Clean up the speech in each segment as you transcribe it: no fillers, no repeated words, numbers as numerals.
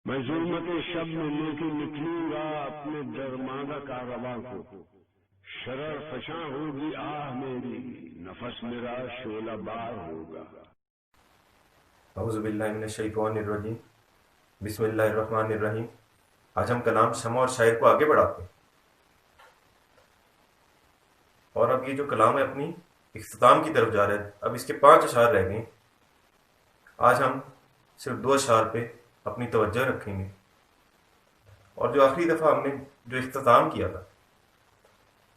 میں ظلمت شب میں لے کے نکلوں گا اپنے درماندہ کارواں کو، شرر فشاں ہوگی آہ میری، نفس میرا شعلہ بار ہوگا۔ اعوذ باللہ من الشیطان الرجیم، بسم اللہ الرحمن الرحیم۔ آج ہم کلام شمع اور شاعر کو آگے بڑھاتے ہیں، اور اب یہ جو کلام ہے اپنی اختتام کی طرف جا رہا ہے۔ اب اس کے 5 اشعار رہ گئے۔ آج ہم صرف 2 اشعار پہ اپنی توجہ رکھیں گے، اور جو آخری دفعہ ہم نے جو اختتام کیا تھا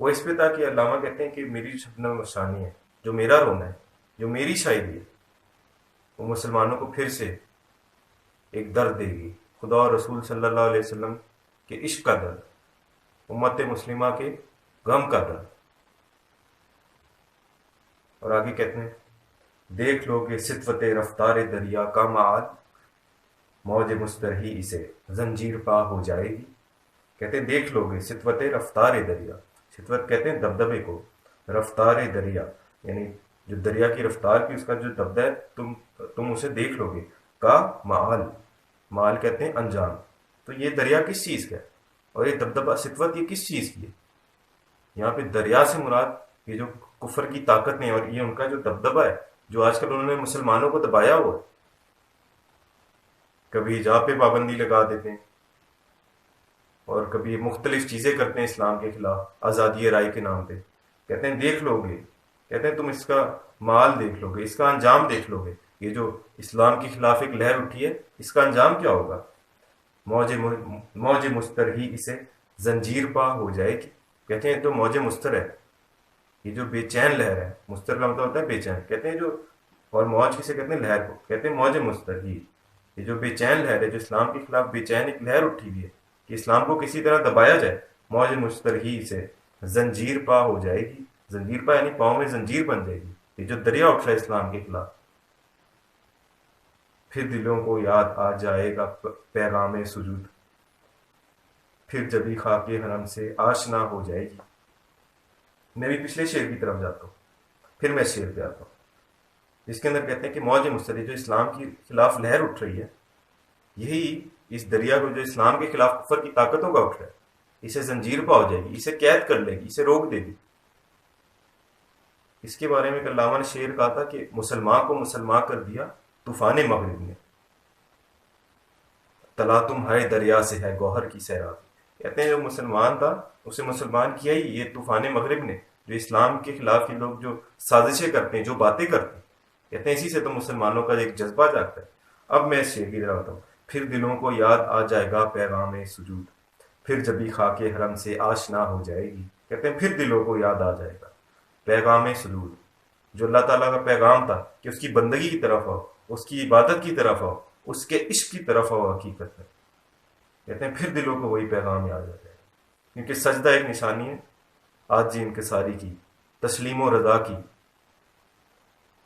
وہ اس پہ تھا کہ علامہ کہتے ہیں کہ میری جو شبنم افسانی ہے، جو میرا رونا ہے، جو میری شاعری ہے، وہ مسلمانوں کو پھر سے ایک درد دے گی، خدا اور رسول صلی اللہ علیہ وسلم کے عشق کا درد، امت مسلمہ کے غم کا درد۔ اور آگے کہتے ہیں، دیکھ لو گے ستوت رفتار دریا کا معاد، موج مسترہی اسے زنجیر پا ہو جائے گی۔ کہتے ہیں دیکھ لو گے ستوت رفتار دریا، ستوت کہتے ہیں دبدبے کو، رفتار دریا یعنی جو دریا کی رفتار کی اس کا جو دبدبہ ہے تم اسے دیکھ لو گے، کا معال، معال کہتے ہیں انجام۔ تو یہ دریا کس چیز کا ہے، اور یہ دبدبہ ستوت یہ کس چیز کی ہے؟ یہاں پہ دریا سے مراد یہ جو کفر کی طاقت نے، اور یہ ان کا جو دبدبہ ہے جو آج کل انہوں نے مسلمانوں کو دبایا ہوا ہے۔ کبھی حجاب پہ پابندی لگا دیتے ہیں، اور کبھی مختلف چیزیں کرتے ہیں اسلام کے خلاف، آزادی رائے کے نام پہ۔ کہتے ہیں دیکھ لو گے، کہتے ہیں تم اس کا مال دیکھ لو گے، اس کا انجام دیکھ لو گے۔ یہ جو اسلام کے خلاف ایک لہر اٹھی ہے، اس کا انجام کیا ہوگا؟ موج مسترہی اسے زنجیر پا ہو جائے گی۔ کہتے ہیں تو موج مستر ہے، یہ جو بے چین لہر ہے، مستر کا مطلب ہوتا ہے بے چین، کہتے ہیں جو، اور موج کسے کہتے ہیں؟ لہر کو کہتے ہیں موج مسترہی۔ یہ جو بے چین لہر ہے، جو اسلام کے خلاف بے چین ایک لہر اٹھی ہوئی ہے کہ اسلام کو کسی طرح دبایا جائے، موج مسترہی سے زنجیر پا ہو جائے گی۔ زنجیر پا یعنی پاؤں میں زنجیر بن جائے گی، یہ جو دریا اٹھ رہا ہے اسلام کے خلاف۔ پھر دلوں کو یاد آ جائے گا پیغام سجود، پھر جبھی خاک حرم سے آشنا ہو جائے گی۔ میں بھی پچھلے شعر کی طرف جاتا ہوں، پھر میں شعر پہ آتا ہوں، جس کے اندر کہتے ہیں کہ موج مسترہی جو اسلام کے خلاف لہر اٹھ رہی ہے، یہی اس دریا کو جو اسلام کے خلاف کفر کی طاقتوں کا اٹھ رہا ہے، اسے زنجیر پا ہو جائے گی، اسے قید کر لے گی، اسے روک دے گی۔ اس کے بارے میں ایک علامہ نے شعر کہا تھا کہ مسلمان کو مسلمان کر دیا طوفان مغرب نے، تلاطم ہائے دریا سے ہے گوہر کی سیراب۔ کہتے ہیں جو مسلمان تھا اسے مسلمان کیا ہی یہ طوفان مغرب نے، جو اسلام کے خلاف یہ لوگ جو سازشیں کرتے ہیں، جو باتیں کرتے ہیں، کہتے ہیں اسی سے تو مسلمانوں کا ایک جذبہ جاگتا ہے۔ اب میں اس شعر کی طرف آتا ہوں، پھر دلوں کو یاد آ جائے گا پیغام سجود، پھر جبھی خاک حرم سے آشنا ہو جائے گی۔ کہتے ہیں پھر دلوں کو یاد آ جائے گا پیغام سجود، جو اللہ تعالیٰ کا پیغام تھا کہ اس کی بندگی کی طرف آؤ، اس کی عبادت کی طرف آؤ، اس کے عشق کی طرف آؤ حقیقت میں۔ کہتے ہیں پھر دلوں کو وہی پیغام یاد آ جائے گا، کیونکہ سجدہ ایک نشانی ہے عاجزی انکساری کی، تسلیم و رضا کی،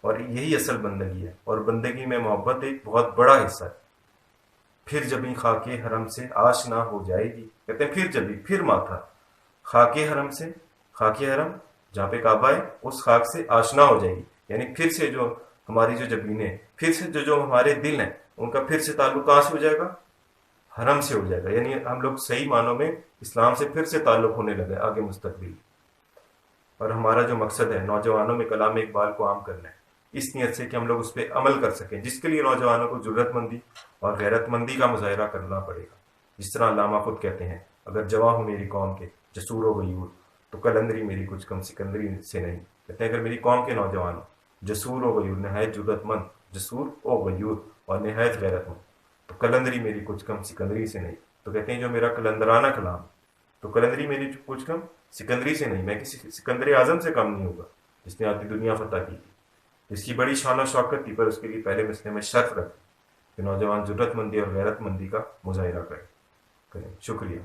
اور یہی اصل بندگی ہے، اور بندگی میں محبت ایک بہت بڑا حصہ ہے۔ پھر جبھی خاک حرم سے آشنا ہو جائے گی۔ کہتے ہیں پھر جبھی، پھر ماتھا، خاک حرم سے، خاک حرم جہاں پہ کعبہ ہے، اس خاک سے آشنا ہو جائے گی، یعنی پھر سے جو ہماری جو جبینیں ہیں، پھر سے جو ہمارے دل ہیں، ان کا پھر سے تعلق کہاں سے ہو جائے گا؟ حرم سے ہو جائے گا، یعنی ہم لوگ صحیح معنوں میں اسلام سے پھر سے تعلق ہونے لگے آگے مستقبل۔ اور ہمارا جو مقصد ہے نوجوانوں میں کلام اقبال کو عام کرنا ہے، اس نیت سے کہ ہم لوگ اس پہ عمل کر سکیں، جس کے لیے نوجوانوں کو جرت مندی اور غیرت مندی کا مظاہرہ کرنا پڑے گا۔ جس طرح علامہ خود کہتے ہیں، اگر جواں ہوں میری قوم کے جسور و غیور، تو قلندری میری کچھ کم سکندری سے نہیں۔ کہتے ہیں اگر میری قوم کے نوجوان جسور و غیور، نہایت جرت مند، جسور و غیور اور نہایت غیرت مند، تو قلندری میری کچھ کم سکندری سے نہیں۔ تو کہتے ہیں جو میرا قلندرانہ کلام، تو قلندری میری کچھ کم سکندری سے نہیں، میں کسی سکندر اعظم سے کم نہیں ہوگا جس نے آدھی دنیا فتح کی تھی، جس کی بڑی شان و شوکت تھی، پر اس کے لیے پہلے مسئلے میں شرط رکھی کہ نوجوان جرت مندی اور غیرت مندی کا مظاہرہ کریں۔ شکریہ۔